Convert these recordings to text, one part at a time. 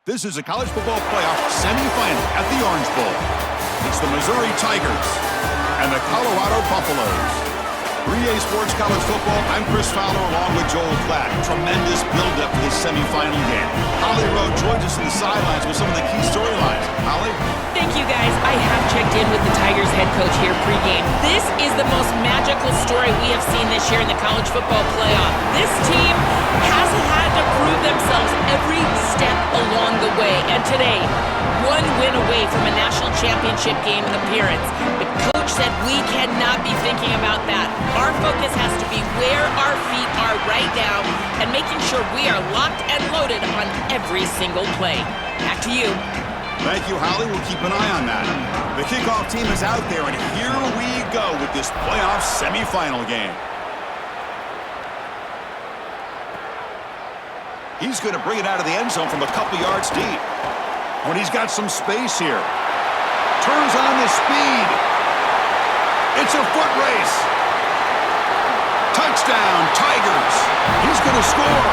This is a college football playoff semifinal at the Orange Bowl. It's the Missouri Tigers and the Colorado Buffaloes. 3A Sports College Football, I'm Chris Fowler along with Joel Klatt. Tremendous build-up to this semifinal game. Holly Rowe joins us on the sidelines with some of the key storylines. Holly? Thank you, guys. I have checked in with the Tigers head coach here pregame. This is the most magical story we have seen this year in the college football playoff. This team has had to prove themselves every step along the way. And today, one win away from a national championship game appearance. The coach said we cannot be thinking about that. Our focus has to be where our feet are right now and making sure we are locked and loaded on every single play. Back to you. Thank you, Holly. We'll keep an eye on that. The kickoff team is out there, and here we go with this playoff semifinal game. He's going to bring it out of the end zone from a couple yards deep. When he's got some space here. Turns on the speed. It's a foot race. Touchdown, Tigers. He's going to score.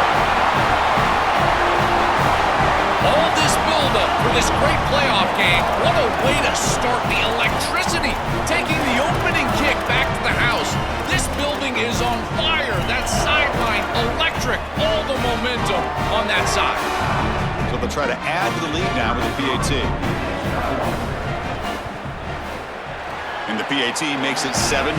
All this buildup for this great playoff game. What a way to start. The electricity taking the opening kick back to the house. This building is on fire. That sideline electric. All the momentum on that side. So they'll try to add to the lead now with the PAT. And the PAT makes it 7-0.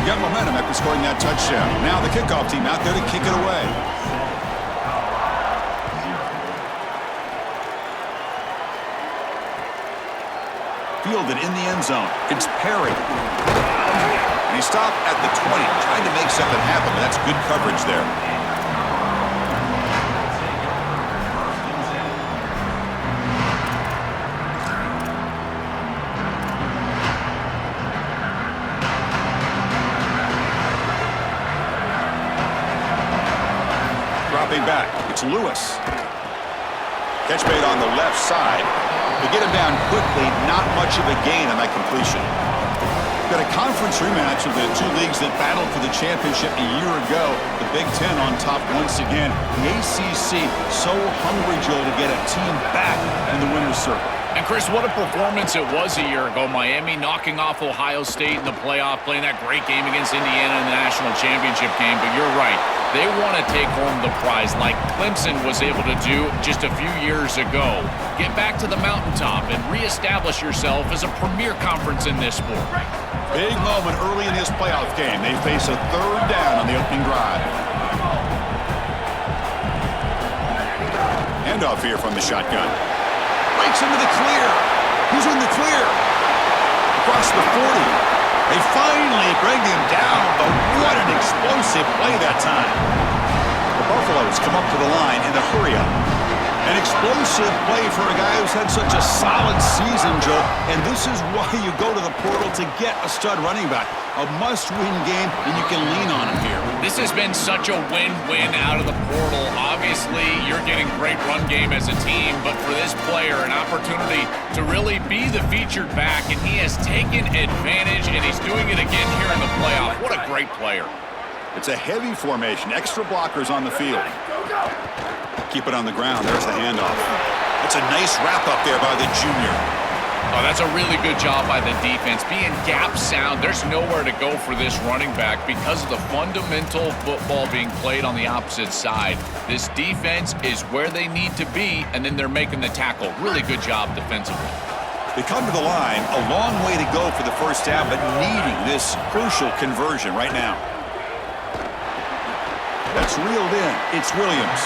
You got momentum after scoring that touchdown. Now the kickoff team out there to kick it away. Fielded in the end zone. It's Perry. And he stopped at the 20, trying to make something happen, but that's good coverage there. Dropping back, it's Lewis. Catch made on the left side. To get him down quickly, not much of a gain on that completion. Got a conference rematch of the two leagues that battled for the championship a year ago. The Big Ten on top once again. The ACC so hungry, Joel, to get a team back in the winner's circle. And Chris, what a performance it was a year ago. Miami knocking off Ohio State in the playoff, playing that great game against Indiana in the national championship game. But you're right. They want to take home the prize like Clemson was able to do just a few years ago. Get back to the mountaintop and reestablish yourself as a premier conference in this sport. Big moment early in this playoff game. They face a third down on the opening drive. Handoff here from the shotgun. Breaks into the clear. Who's in the clear? Across the 40. They finally bring him down, but what an explosive play that time. The Buffaloes come up to the line in the hurry-up. An explosive play for a guy who's had such a solid season, Joe, and this is why you go to the portal to get a stud running back. A must-win game, and you can lean on him here. This has been such a win-win out of the portal. Obviously, you're getting great run game as a team, but for this player, an opportunity to really be the featured back, and he has taken advantage, and he's doing it again here in the playoff. What a great player. It's a heavy formation, extra blockers on the field. Keep it on the ground. There's the handoff. That's a nice wrap-up there by the junior. Oh, that's a really good job by the defense. Being gap sound, there's nowhere to go for this running back because of the fundamental football being played on the opposite side. This defense is where they need to be, and then they're making the tackle. Really good job defensively. They come to the line, a long way to go for the first down, but needing this crucial conversion right now. That's reeled in. It's Williams.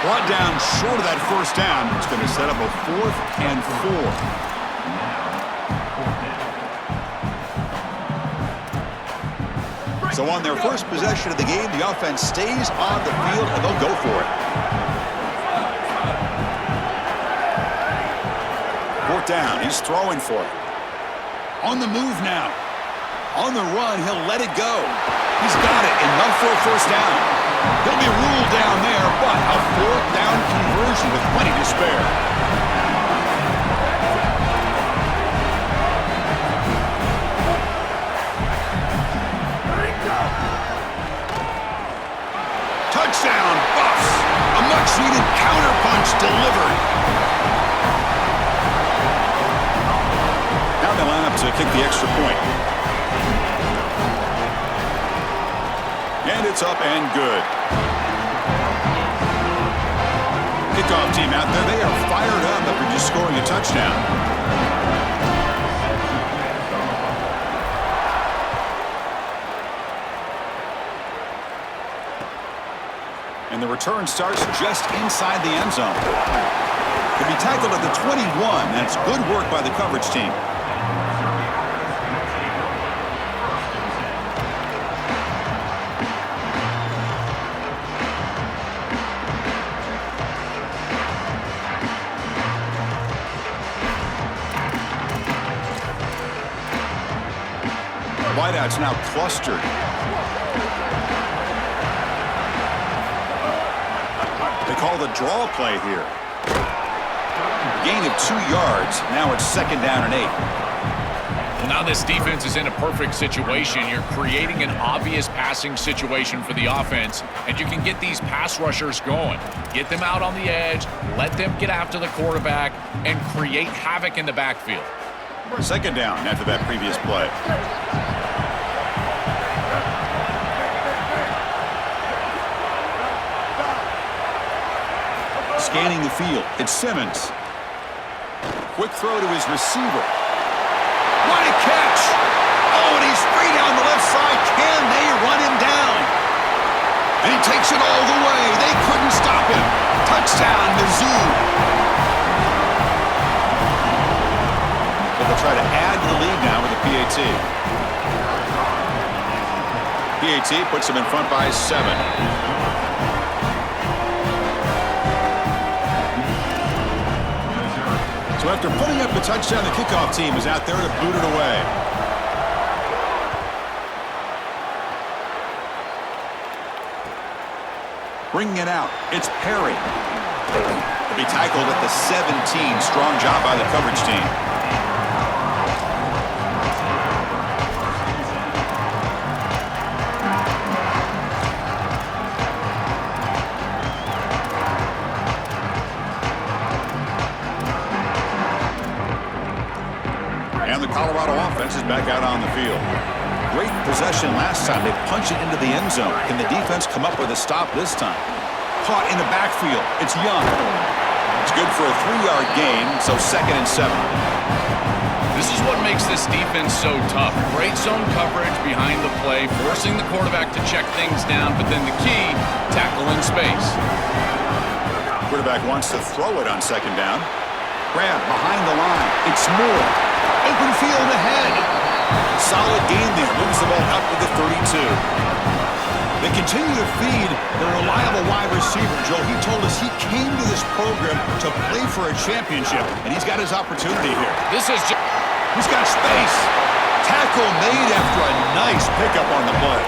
Brought down short of that first down. It's going to set up a 4th and 4. So on their first possession of the game, the offense stays on the field, and they'll go for it. 4th down. He's throwing for it. On the move now. On the run, he'll let it go. He's got it, enough for a first down. He'll be ruled down there, but a 4th down conversion with plenty to spare. Touchdown, Buffs! A much-needed counterpunch delivered. Now they line up to kick the extra point. And it's up and good. Kickoff team out there, they are fired up after just scoring a touchdown. And the return starts just inside the end zone. Could be tackled at the 21. That's good work by the coverage team. Wideout's now clustered. They call the draw play here. Gain of 2 yards. Now it's 2nd down and 8. Well, now this defense is in a perfect situation. You're creating an obvious passing situation for the offense, and you can get these pass rushers going. Get them out on the edge, let them get after the quarterback, and create havoc in the backfield. 2nd down after that previous play. Scanning the field, it's Simmons. Quick throw to his receiver. What a catch! Oh, and he's free down the left side. Can they run him down? And he takes it all the way. They couldn't stop him. Touchdown, Mizzou. So they'll try to add to the lead now with a PAT. PAT puts them in front by 7. So after putting up the touchdown, the kickoff team is out there to boot it away. Bringing it out, it's Perry. He'll be tackled at the 17. Strong job by the coverage team. Colorado offense is back out on the field. Great possession last time. They punch it into the end zone. Can the defense come up with a stop this time? Caught in the backfield. It's Young. It's good for a 3-yard gain, so 2nd and 7. This is what makes this defense so tough. Great zone coverage behind the play, forcing the quarterback to check things down, but then the key, tackle in space. Quarterback wants to throw it on 2nd down. Grab behind the line. It's Moore. Open field ahead. Solid gain there. Moves the ball up to the 32. They continue to feed the reliable wide receiver. Joe, he told us he came to this program to play for a championship, and he's got his opportunity here. This is just... He's got space. Tackle made after a nice pickup on the play.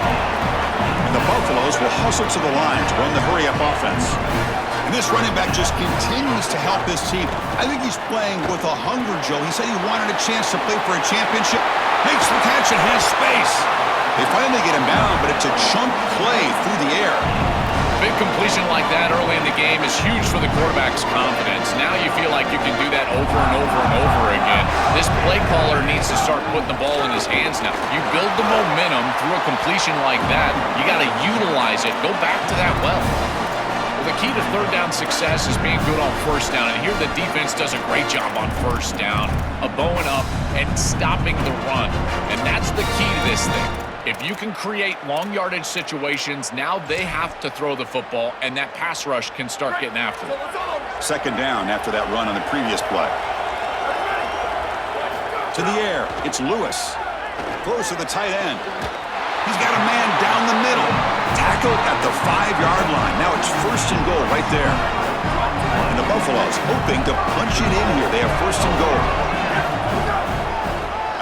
And the Buffaloes will hustle to the line to run the hurry-up offense. And this running back just continues to help this team. I think he's playing with a hunger, Joe. He said he wanted a chance to play for a championship. Makes the catch and has space. They finally get him down, but it's a chunk play through the air. Big completion like that early in the game is huge for the quarterback's confidence. Now you feel like you can do that over and over and over again. This play caller needs to start putting the ball in his hands now. You build the momentum through a completion like that. You got to utilize it. Go back to that well. The key to 3rd down success is being good on 1st down, and here the defense does a great job on 1st down of bowing up and stopping the run, and that's the key to this thing. If you can create long yardage situations, now they have to throw the football, and that pass rush can start getting after them. 2nd down after that run on the previous play. To the air, it's Lewis. Throws to the tight end. He's got a man down the middle. Tackled at the 5-yard line. Now it's 1st and goal right there. And the Buffaloes hoping to punch it in here. They have 1st and goal.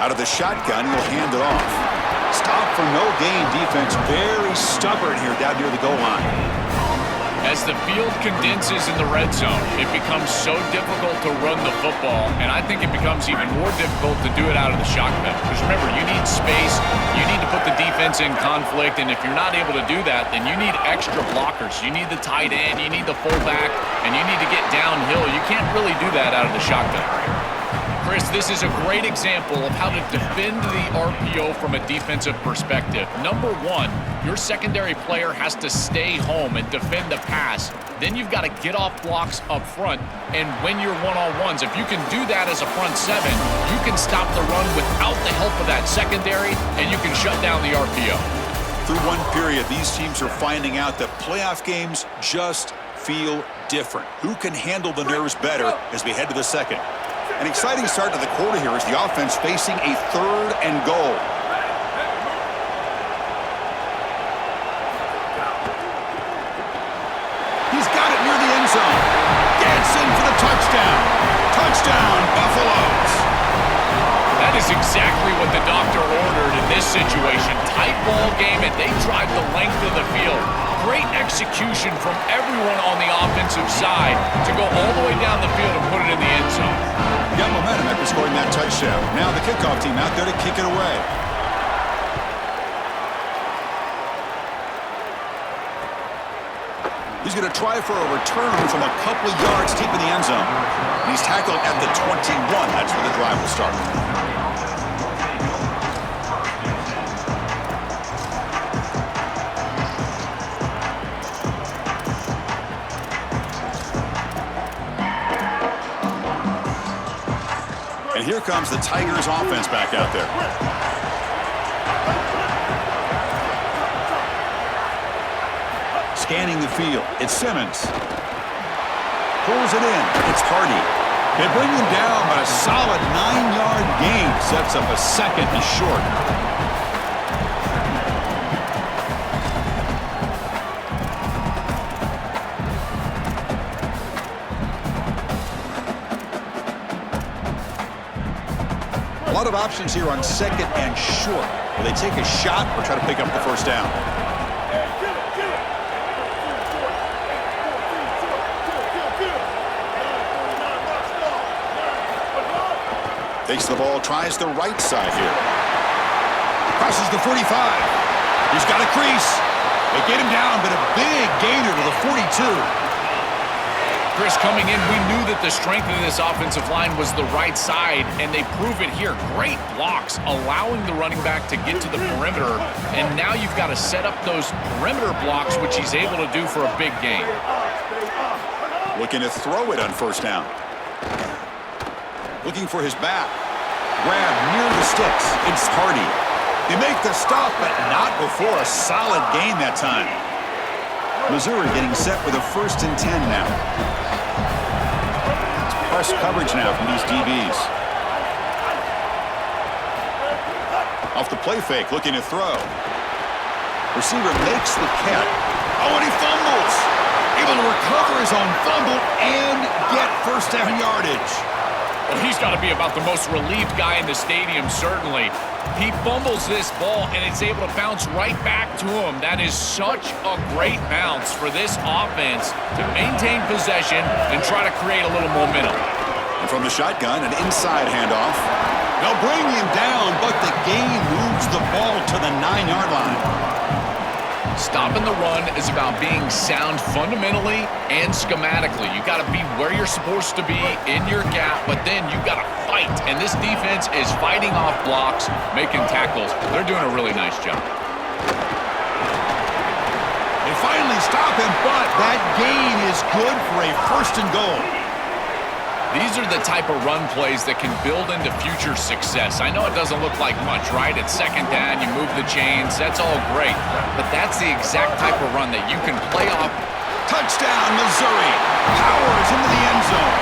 Out of the shotgun, he'll hand it off. Stop for no gain defense. Very stubborn here down near the goal line. As As the field condenses in the red zone, it becomes so difficult to run the football, and I think it becomes even more difficult to do it out of the shotgun. Because remember, you need space, you need to put the defense in conflict, and if you're not able to do that, then you need extra blockers. You need the tight end, you need the fullback, and you need to get downhill. You can't really do that out of the shotgun. Chris, this is a great example of how to defend the RPO from a defensive perspective. Number one, your secondary player has to stay home and defend the pass. Then you've got to get off blocks up front and win your one-on-ones. If you can do that as a front seven, you can stop the run without the help of that secondary, and you can shut down the RPO. Through one period, these teams are finding out that playoff games just feel different. Who can handle the nerves better as we head to the second? An exciting start to the quarter here as the offense facing a 3rd and goal. He's got it near the end zone. Dancing for the touchdown. Touchdown, Buffaloes. That is exactly what the doctor ordered in this situation. Tight ball game, and they drive the length of the field. Great execution from everyone on the offensive side to go all the way down the field and put it in the end zone. Got momentum after scoring that touchdown. Now the kickoff team out there to kick it away. He's going to try for a return from a couple of yards deep in the end zone. And he's tackled at the 21. That's where the drive will start. And here comes the Tigers offense back out there. Scanning the field. It's Simmons. Pulls it in. It's Hardy. They bring him down, but a solid 9-yard gain sets up a second and short. A lot of options here on 2nd and short. Will they take a shot or try to pick up the first down? Takes the ball, tries the right side here. Crosses the 45. He's got a crease. They get him down, but a big gainer to the 42. Chris, coming in, we knew that the strength of this offensive line was the right side, and they prove it here. Great blocks, allowing the running back to get to the perimeter, and now you've got to set up those perimeter blocks, which he's able to do for a big gain. Looking to throw it on first down. Looking for his back. Grab near the sticks. It's Hardy. They make the stop, but not before a solid gain that time. Missouri getting set with a 1st and 10 now. It's press coverage now from these DBs. Off the play fake, looking to throw. Receiver makes the catch. Oh, and he fumbles. Able to recover his own fumble and get first down yardage. Well, he's got to be about the most relieved guy in the stadium, certainly. He fumbles this ball, and it's able to bounce right back to him. That is such a great bounce for this offense to maintain possession and try to create a little momentum. And from the shotgun, an inside handoff. They'll bring him down, but the gain moves the ball to the 9-yard line. Stopping the run is about being sound fundamentally and schematically. You got to be where you're supposed to be in your gap, but then you got to fight. And this defense is fighting off blocks, making tackles. They're doing a really nice job. They finally stop him, but that gain is good for a 1st and goal. These are the type of run plays that can build into future success. I know it doesn't look like much, right? It's 2nd down, you move the chains, that's all great. But that's the exact type of run that you can play off. Touchdown, Missouri. Powers into the end zone.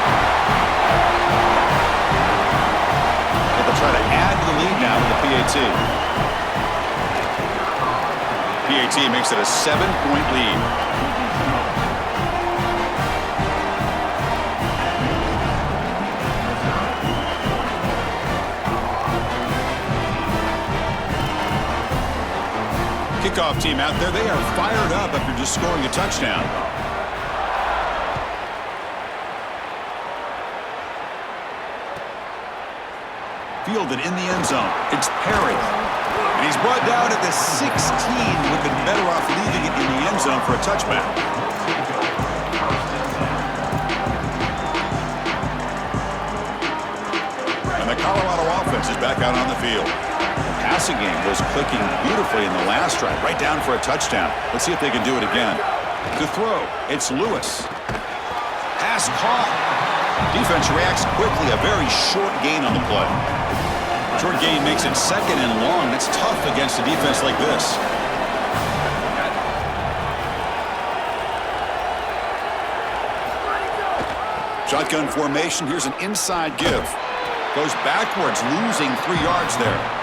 They'll try to add to the lead now with the PAT. PAT makes it a 7-point lead. Kickoff team out there, they are fired up after just scoring a touchdown. Fielded in the end zone. It's Perry. And he's brought down at the 16. Would have been better off leaving it in the end zone for a touchback. And the Colorado offense is back out on the field. The passing game was clicking beautifully in the last drive, right down for a touchdown. Let's see if they can do it again. To throw, it's Lewis. Pass caught. Defense reacts quickly. A very short gain on the play. Short gain makes it 2nd and long. That's tough against a defense like this. Shotgun formation. Here's an inside give. Goes backwards, losing 3 yards there.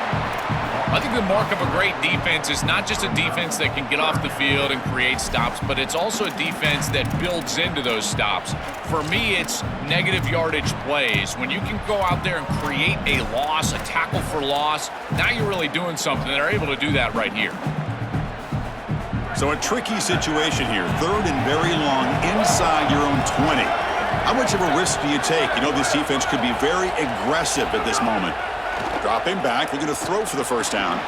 I think the mark of a great defense is not just a defense that can get off the field and create stops, but it's also a defense that builds into those stops. For me, it's negative yardage plays. When you can go out there and create a loss, a tackle for loss, now you're really doing something. They're able to do that right here. So a tricky situation here. 3rd and very long inside your own 20. How much of a risk do you take? You know this defense could be very aggressive at this moment. Dropping back, looking to throw for the first down.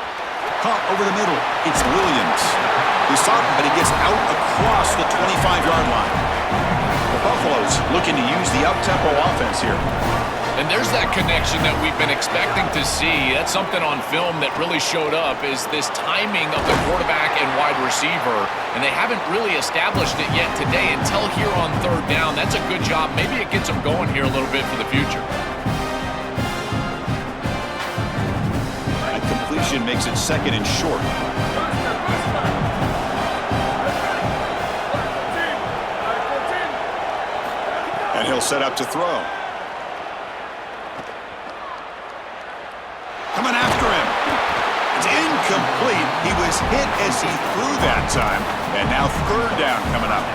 Caught over the middle. It's Williams. He's stopped, but he gets out across the 25-yard line. The Buffaloes looking to use the up-tempo offense here. And there's that connection that we've been expecting to see. That's something on film that really showed up, is this timing of the quarterback and wide receiver. And they haven't really established it yet today until here on 3rd down. That's a good job. Maybe it gets them going here a little bit for the future. Completion makes it 2nd and short. And he'll set up to throw. Coming after him. It's incomplete. He was hit as he threw that time. And now 3rd down coming up.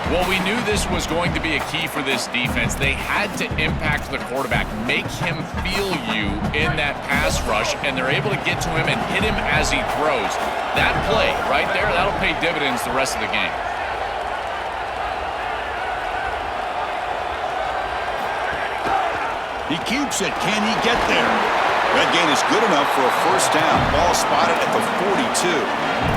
Well, we knew this was going to be a key for this defense. They had to impact the quarterback, make him feel you in that pass rush, and they're able to get to him and hit him as he throws. That play right there, that'll pay dividends the rest of the game. He keeps it. Can he get there? That gain is good enough for a first down. Ball spotted at the 42.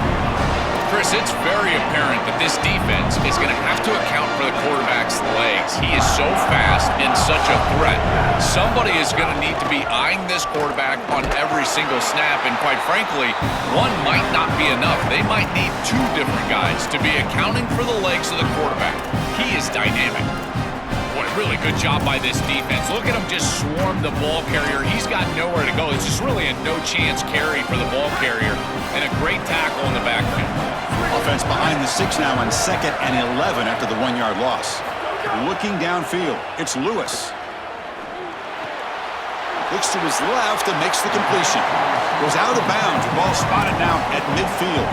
Chris, it's very apparent that this defense is going to have to account for the quarterback's legs. He is so fast and such a threat. Somebody is going to need to be eyeing this quarterback on every single snap, and quite frankly, one might not be enough. They might need 2 different guys to be accounting for the legs of the quarterback. He is dynamic. What a really good job by this defense. Look at him just swarm the ball carrier. He's got nowhere to go. It's just really a no-chance carry for the ball carrier, and a great tackle in the backfield. Offense behind the 6 now on 2nd and 11 after the 1-yard loss. Looking downfield, it's Lewis. Looks to his left and makes the completion. Goes out of bounds. Ball spotted now at midfield.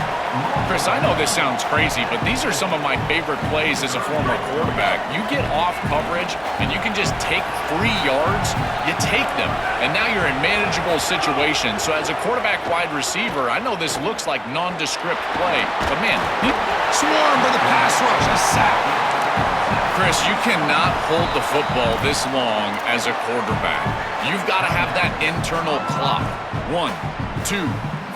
Chris, I know this sounds crazy, but these are some of my favorite plays as a former quarterback. You get off coverage, and you can just take 3 yards. You take them, and now you're in manageable situations. So as a quarterback wide receiver, I know this looks like nondescript play, but man, Swarm for the pass rush. A sack. Chris, you cannot hold the football this long as a quarterback. You've got to have that internal clock. 1, 2,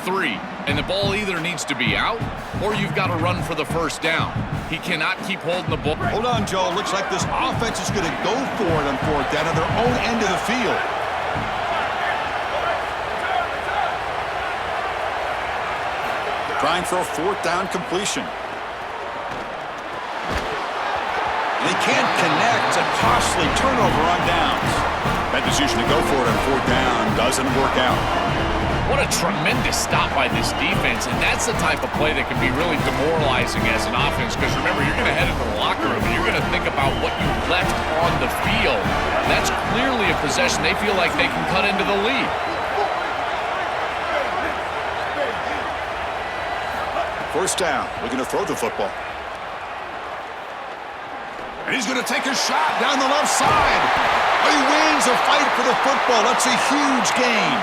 3. And the ball either needs to be out or you've got to run for the first down. He cannot keep holding the ball. Hold on, Joe. Looks like this offense is going to go for it on 4th down at their own end of the field. Trying for a 4th down completion. And they can't connect. A costly turnover on downs. That decision to go for it on 4th down doesn't work out. What a tremendous stop by this defense, and that's the type of play that can be really demoralizing as an offense, because remember, you're going to head into the locker room and you're going to think about what you left on the field. That's clearly a possession they feel like they can cut into the lead. First down, looking to throw the football. And he's going to take a shot down the left side. He wins a fight for the football. That's a huge gain.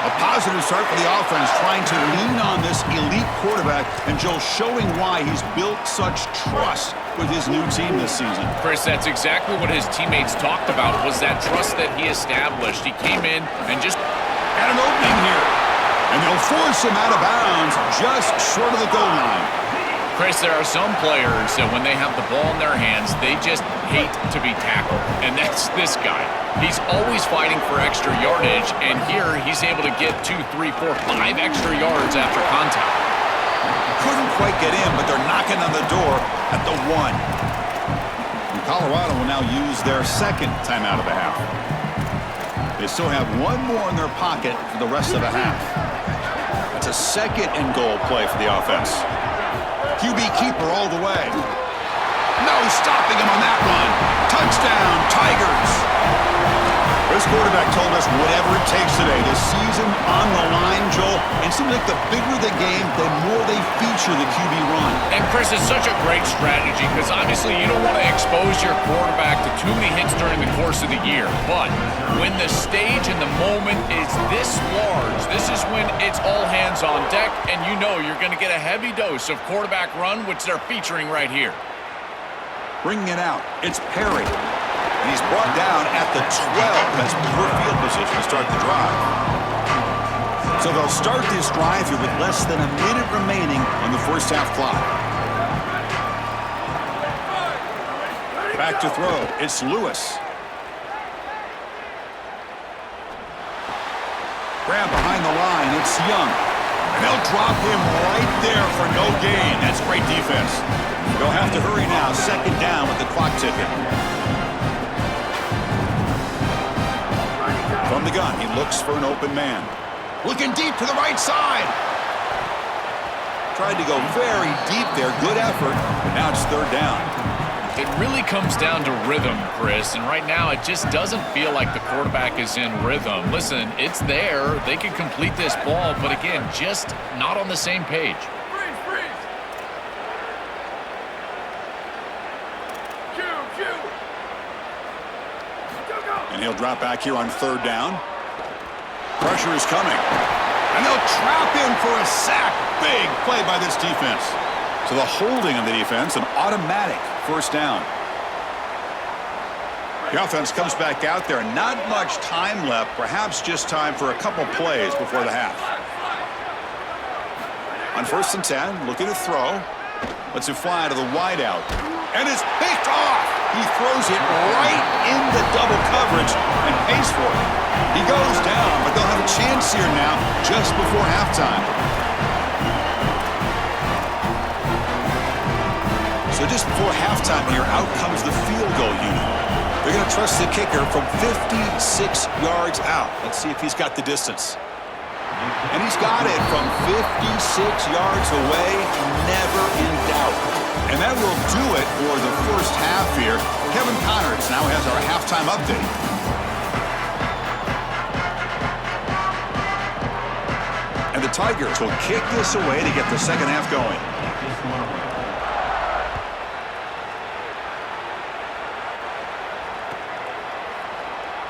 A positive start for the offense, trying to lean on this elite quarterback, and Joe showing why he's built such trust with his new team this season. Chris, that's exactly what his teammates talked about, was that trust that he established. He came in and just had an opening here, and they'll force him out of bounds just short of the goal line. Chris, there are some players that when they have the ball in their hands, they just hate to be tackled, and that's this guy. He's always fighting for extra yardage, and here he's able to get 2, 3, 4, 5 extra yards after contact. Couldn't quite get in, but they're knocking on the door at the 1. And Colorado will now use their second timeout of the half. They still have one more in their pocket for the rest of the half. It's a second and goal play for the offense. QB keeper all the way. No stopping him on that one. Touchdown, Tigers. This quarterback told us whatever it takes today. The season on the line, Joel. And it seems like the bigger the game, the more they feature the QB run. And, Chris, it's such a great strategy because obviously you don't want to expose your quarterback to too many hits during the course of the year. But when the stage and the moment is this large, this is when it's all hands on deck, and you know you're going to get a heavy dose of quarterback run, which they're featuring right here. Bringing it out, it's Perry. And he's brought down at the 12. That's poor field position to start the drive. So they'll start this drive here with less than a minute remaining on the first half clock. Back to throw. It's Lewis. Grab behind the line. It's Young. And they'll drop him right there for no gain. That's great defense. They'll have to hurry now. Second down with the clock ticking. From the gun, he looks for an open man. Looking deep to the right side. Tried to go very deep there. Good effort. But now it's third down. It really comes down to rhythm, Chris, and right now it just doesn't feel like the quarterback is in rhythm. Listen, it's there. They can complete this ball, but again, just not on the same page. And he'll drop back here on third down. Pressure is coming. And they'll trap him for a sack. Big play by this defense. So the holding of the defense, an automatic first down. The offense comes back out there. Not much time left. Perhaps just time for a couple plays before the half. On 1st and 10, looking to throw. Lets it fly to the wideout. And it's picked off. He throws it right in the double coverage and pays for it. He goes down, but they'll have a chance here now just before halftime. So just before halftime here, out comes the field goal unit. They're going to trust the kicker from 56 yards out. Let's see if he's got the distance. And he's got it from 56 yards away, never in doubt. And that will do it for the first half here. Kevin Connors now has our halftime update. And the Tigers will kick this away to get the second half going.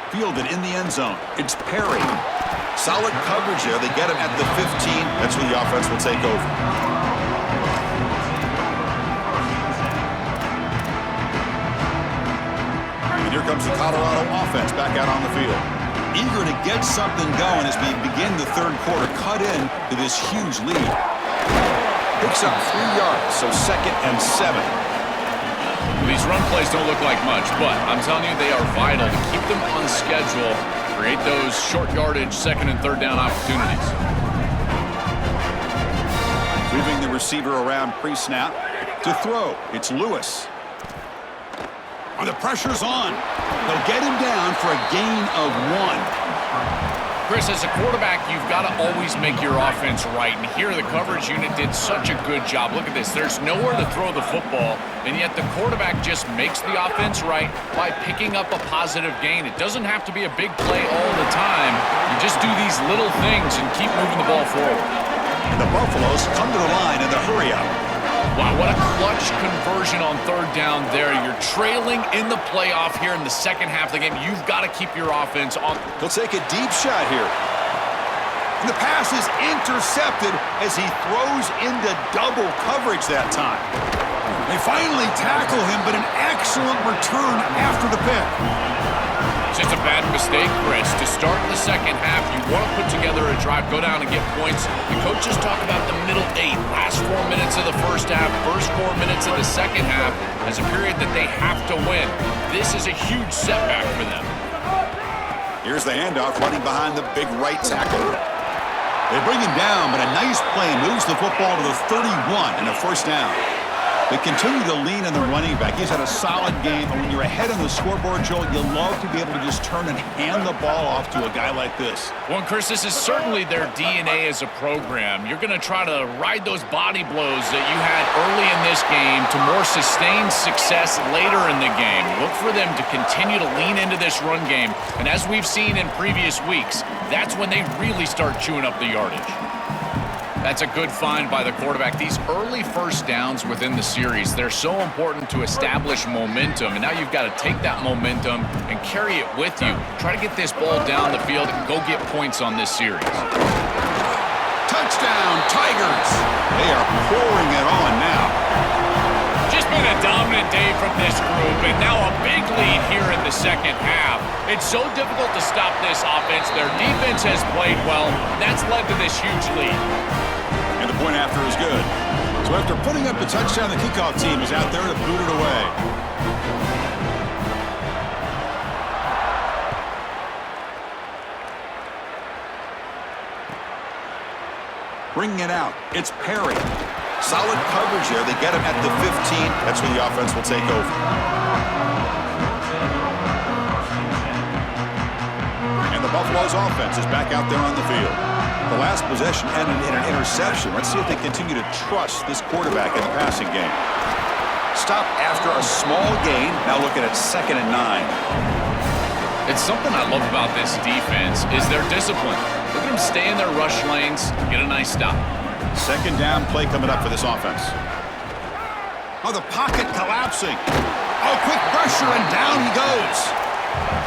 Fielded in the end zone. It's Perry. Solid coverage there. They get him at the 15. That's where the offense will take over. And here comes the Colorado offense back out on the field. Eager to get something going as we begin the third quarter. Cut in to this huge lead. Picks up 3 yards, so 2nd and 7. These run plays don't look like much, but I'm telling you, they are vital to keep them on schedule, create those short yardage 2nd and 3rd down opportunities. Moving the receiver around pre-snap to throw. It's Lewis. And the pressure's on. They'll get him down for a gain of 1. Chris, as a quarterback, you've got to always make your offense right. And here, the coverage unit did such a good job. Look at this. There's nowhere to throw the football, and yet the quarterback just makes the offense right by picking up a positive gain. It doesn't have to be a big play all the time. You just do these little things and keep moving the ball forward. And the Buffaloes come to the line in the hurry-up. Wow, what a clutch conversion on 3rd down there. You're trailing in the playoff here in the second half of the game. You've got to keep your offense on. He'll take a deep shot here. And the pass is intercepted as he throws into double coverage that time. They finally tackle him, but an excellent return after the pick. It's just a bad mistake, Chris. To start the second half, you want to put together a drive, go down and get points. The coaches talk about the middle 8, last 4 minutes of the first half, first 4 minutes of the second half as a period that they have to win. This is a huge setback for them. Here's the handoff, running behind the big right tackle. They bring him down, but a nice play moves the football to the 31 and a first down. They continue to lean on the running back. He's had a solid game, and when you're ahead on the scoreboard, Joel, you love to be able to just turn and hand the ball off to a guy like this. Well, Chris, this is certainly their DNA as a program. You're going to try to ride those body blows that you had early in this game to more sustained success later in the game. Look for them to continue to lean into this run game, and as we've seen in previous weeks, that's when they really start chewing up the yardage. That's a good find by the quarterback. These early first downs within the series, they're so important to establish momentum. And now you've got to take that momentum and carry it with you. Try to get this ball down the field and go get points on this series. Touchdown, Tigers! They are pouring it on now. Just been a dominant day from this group, and now a big lead here in the second half. It's so difficult to stop this offense. Their defense has played well. That's led to this huge lead. And the point after is good. So after putting up the touchdown, the kickoff team is out there to boot it away. Bringing it out, it's Perry. Solid coverage there. They get him at the 15. That's where the offense will take over. And the Buffalo's offense is back out there on the field. The last possession ended in an interception. Let's see if they continue to trust this quarterback in the passing game. Stop after a small gain. Now looking at 2nd and 9. It's something I love about this defense is their discipline. Look at them stay in their rush lanes, get a nice stop. 2nd down play coming up for this offense. Oh, the pocket collapsing. Oh, quick pressure, and down he goes.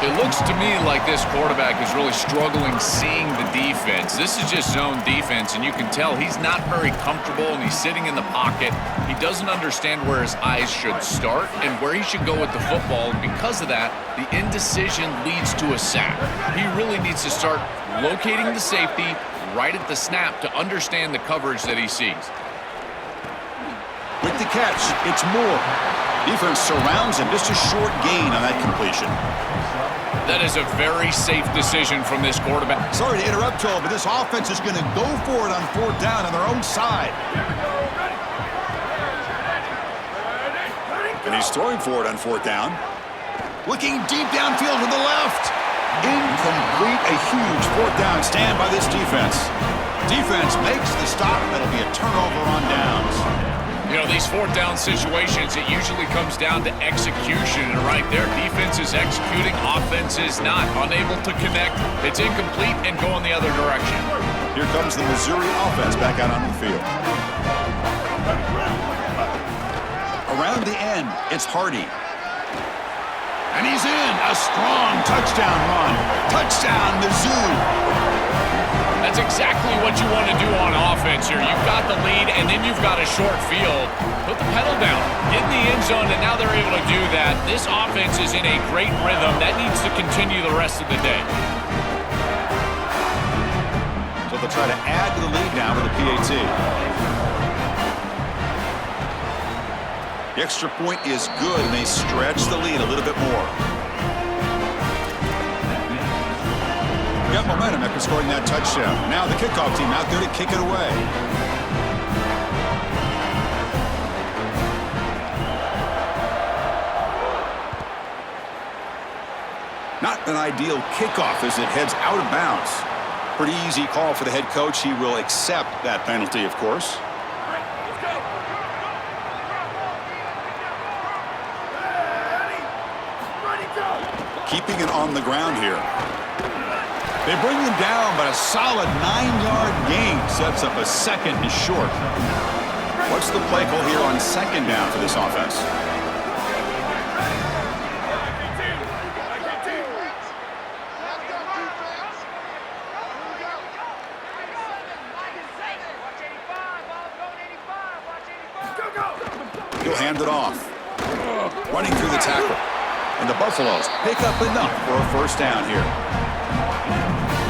It looks to me like this quarterback is really struggling seeing the defense. This is just zone defense, and you can tell he's not very comfortable, and he's sitting in the pocket. He doesn't understand where his eyes should start and where he should go with the football, and because of that, the indecision leads to a sack. He really needs to start locating the safety right at the snap to understand the coverage that he sees. With the catch, it's Moore. Defense surrounds him. Just a short gain on that completion. That is a very safe decision from this quarterback. Sorry to interrupt, Joel, but this offense is going to go for it on 4th down on their own side. And he's throwing for it on 4th down. Looking deep downfield to the left. Incomplete. A huge 4th down stand by this defense. Defense makes the stop. That'll be a turnover on downs. You know, these 4th down situations, it usually comes down to execution. And right there, defense is executing, offense is not. Unable to connect. It's incomplete and going the other direction. Here comes the Missouri offense back out on the field. Around the end, it's Hardy. And he's in. A strong touchdown run. Touchdown, Mizzou. That's exactly what you want to do on offense here. You've got the lead, and then you've got a short field. Put the pedal down. Get in the end zone, and now they're able to do that. This offense is in a great rhythm. That needs to continue the rest of the day. So they'll try to add to the lead now with the PAT. The extra point is good, and they stretch the lead a little bit more. Got momentum after scoring that touchdown. Now the kickoff team out there to kick it away. Not an ideal kickoff as it heads out of bounds. Pretty easy call for the head coach. He will accept that penalty, of course. Keeping it on the ground here. They bring him down, but a solid 9-yard gain sets up a 2nd and short. What's the play call here on 2nd down for this offense? it off. Running through the tackle. And the Buffaloes pick up enough for a first down here.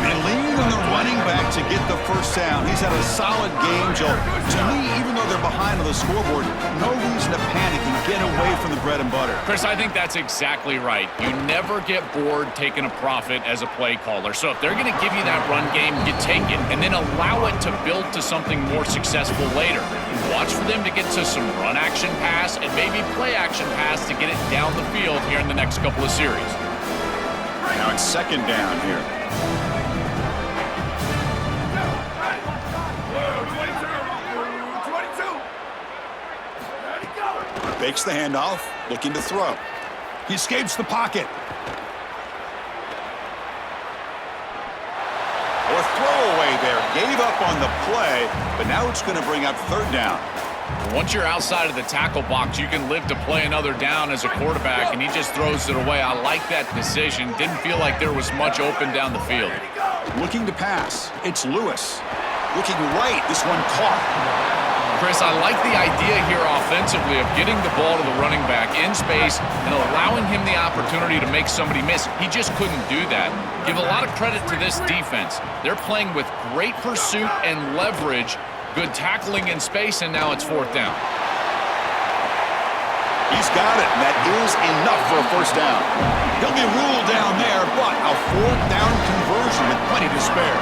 They lean on the running back to get the first down. He's had a solid game, Joe. To me, even though they're behind on the scoreboard, no reason to panic and get away from the bread and butter. Chris, I think that's exactly right. You never get bored taking a profit as a play caller. So if they're going to give you that run game, you take it and then allow it to build to something more successful later. Watch for them to get to some run action pass and maybe play action pass to get it down the field here in the next couple of series. Now it's second down here. Fakes the handoff, looking to throw. He escapes the pocket. Or throwaway there. Gave up on the play, but now it's going to bring up third down. Once you're outside of the tackle box, you can live to play another down as a quarterback, and he just throws it away. I like that decision. Didn't feel like there was much open down the field. Looking to pass. It's Lewis. Looking right. This one caught. Chris, I like the idea here offensively of getting the ball to the running back in space and allowing him the opportunity to make somebody miss. He just couldn't do that. Give a lot of credit to this defense. They're playing with great pursuit and leverage, good tackling in space, and now it's fourth down. He's got it, and that is enough for a first down. He'll be ruled down there, but a fourth down conversion with plenty to spare.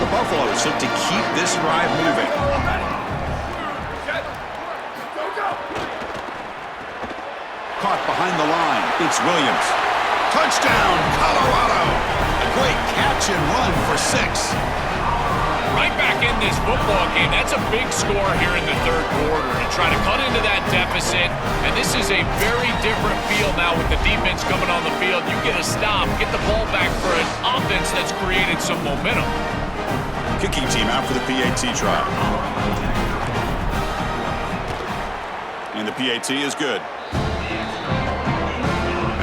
The Buffaloes look to keep this drive moving. Caught behind the line. It's Williams. Touchdown, Colorado. A great catch and run for 6. Right back in this football game. That's a big score here in the third quarter to try to cut into that deficit. And this is a very different feel now with the defense coming on the field. You get a stop, get the ball back for an offense that's created some momentum. Kicking team out for the PAT try. And the PAT is good.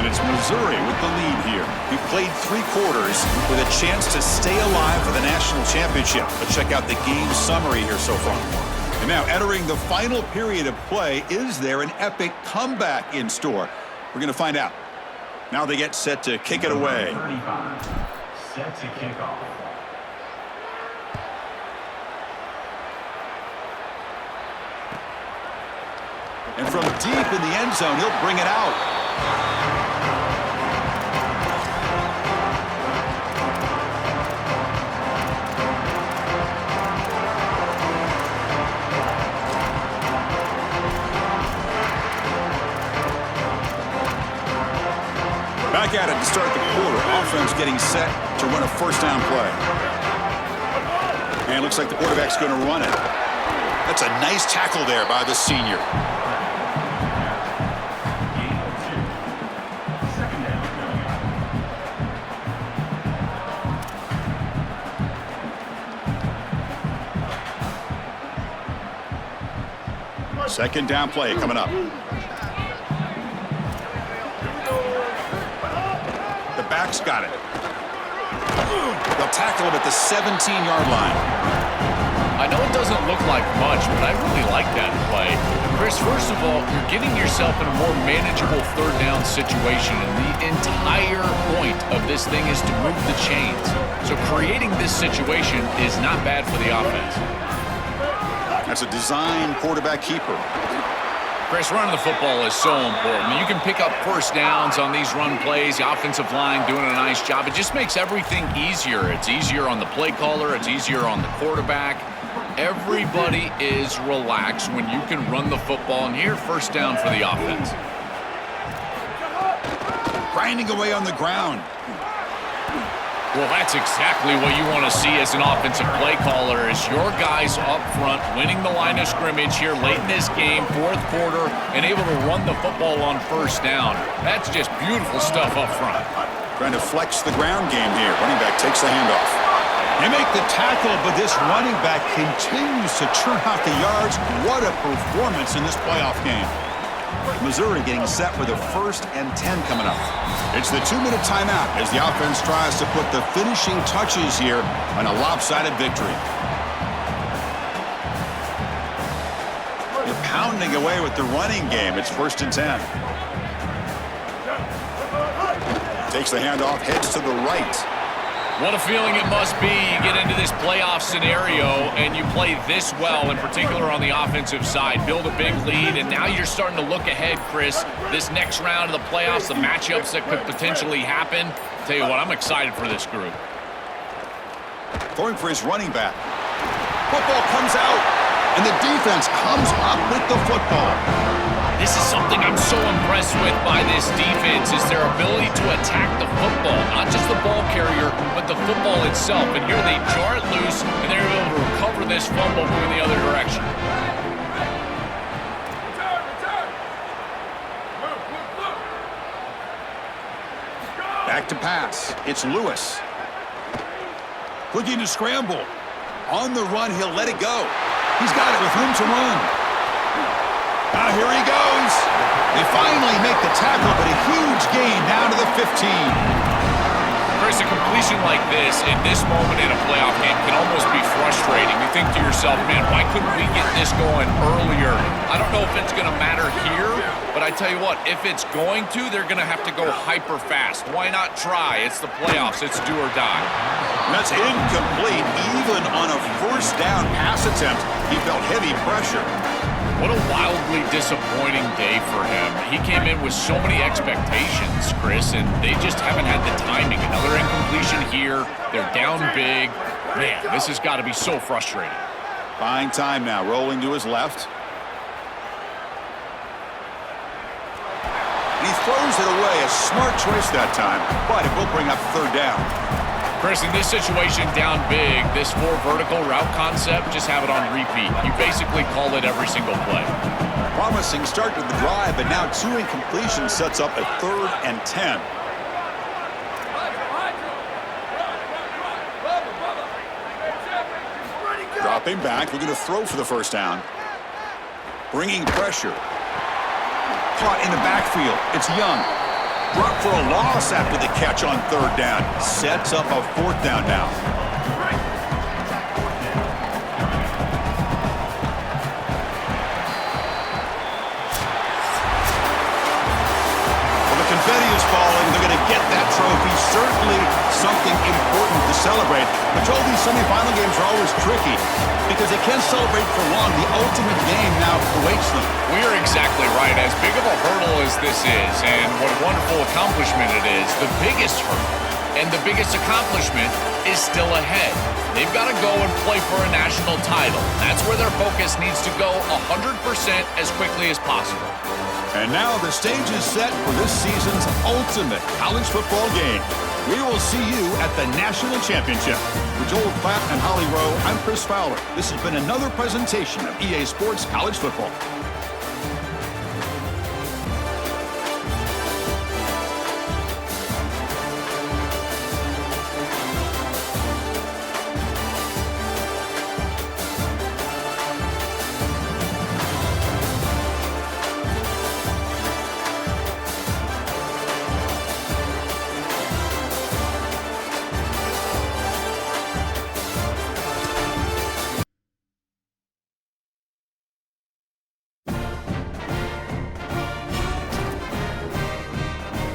It's Missouri with the lead here. We played 3 quarters with a chance to stay alive for the national championship. But check out the game summary here so far. And now entering the final period of play, is there an epic comeback in store? We're going to find out. Now they get set to kick it away. 35, set to kick off. And from deep in the end zone, he'll bring it out. Back at it to start the quarter. Offense getting set to run a first down play. And it looks like the quarterback's going to run it. That's a nice tackle there by the senior. Second down play coming up. The back's got it. They'll tackle him at the 17-yard line. I know it doesn't look like much, but I really like that play. Chris, first of all, you're getting yourself in a more manageable third down situation, and the entire point of this thing is to move the chains. So creating this situation is not bad for the offense. That's a design quarterback keeper. Chris, running the football is so important. You can pick up first downs on these run plays. The offensive line doing a nice job. It just makes everything easier. It's easier on the play caller. It's easier on the quarterback. Everybody is relaxed when you can run the football. And here, first down for the offense. Grinding away on the ground. Well, that's exactly what you want to see as an offensive play caller, is your guys up front winning the line of scrimmage here late in this game, fourth quarter, and able to run the football on first down. That's just beautiful stuff up front. Trying to flex the ground game here. Running back takes the handoff. They make the tackle, but this running back continues to churn out the yards. What a performance in this playoff game. Missouri getting set with a 1st and 10 coming up. It's the 2-minute timeout as the offense tries to put the finishing touches here on a lopsided victory. They're pounding pounding away with the running game. It's 1st and 10. Takes the handoff, heads to the right. What a feeling it must be. You get into this playoff scenario and you play this well, in particular on the offensive side. Build a big lead, and now you're starting to look ahead, Chris. This next round of the playoffs, the matchups that could potentially happen. Tell you what, I'm excited for this group. Going for his running back. Football comes out, and the defense comes up with the football. This is something I'm so impressed with by this defense, is their ability to attack the football. Not just the ball carrier, but the football itself. And here they jar it loose, and they're able to recover this fumble moving the other direction. Back to pass. It's Lewis. Looking to scramble. On the run, he'll let it go. He's got it with room to run. Now here he goes. They finally make the tackle, but a huge gain down to the 15. Chris, a completion like this in this moment in a playoff game can almost be frustrating. You think to yourself, man, why couldn't we get this going earlier? I don't know if it's going to matter here, but I tell you what, if it's going to, they're going to have to go hyper fast. Why not try? It's the playoffs. It's do or die. That's incomplete. Even on a 1st down pass attempt, he felt heavy pressure. What a wildly disappointing day for him. He came in with so many expectations, Chris, and they just haven't had the timing. Another incompletion here. They're down big. Man, this has got to be so frustrating. Buying time now, rolling to his left. And he throws it away. A smart choice that time, but it will bring up 3rd down. Chris, in this situation, down big, this 4 vertical route concept, just have it on repeat. You basically call it every single play. Promising start to the drive, but now 2 incompletions sets up a 3rd and 10. Dropping back, looking to throw for the 1st down. Bringing pressure. Caught in the backfield. It's Young. Dropped for a loss after the catch on 3rd down. Sets up a 4th down now. Well, the confetti is falling. They're going to get that trophy. Certainly something important to celebrate. But all these semifinal games are always tricky because they can't celebrate for long. The ultimate game now awaits them. We are exactly right. As big of a hurdle as this is, and what a wonderful accomplishment it is, the biggest hurdle and the biggest accomplishment is still ahead. They've got to go and play for a national title. That's where their focus needs to go 100% as quickly as possible. And now the stage is set for this season's ultimate college football game. We will see you at the National Championship. For Joel Platt and Holly Rowe, I'm Chris Fowler. This has been another presentation of EA Sports College Football.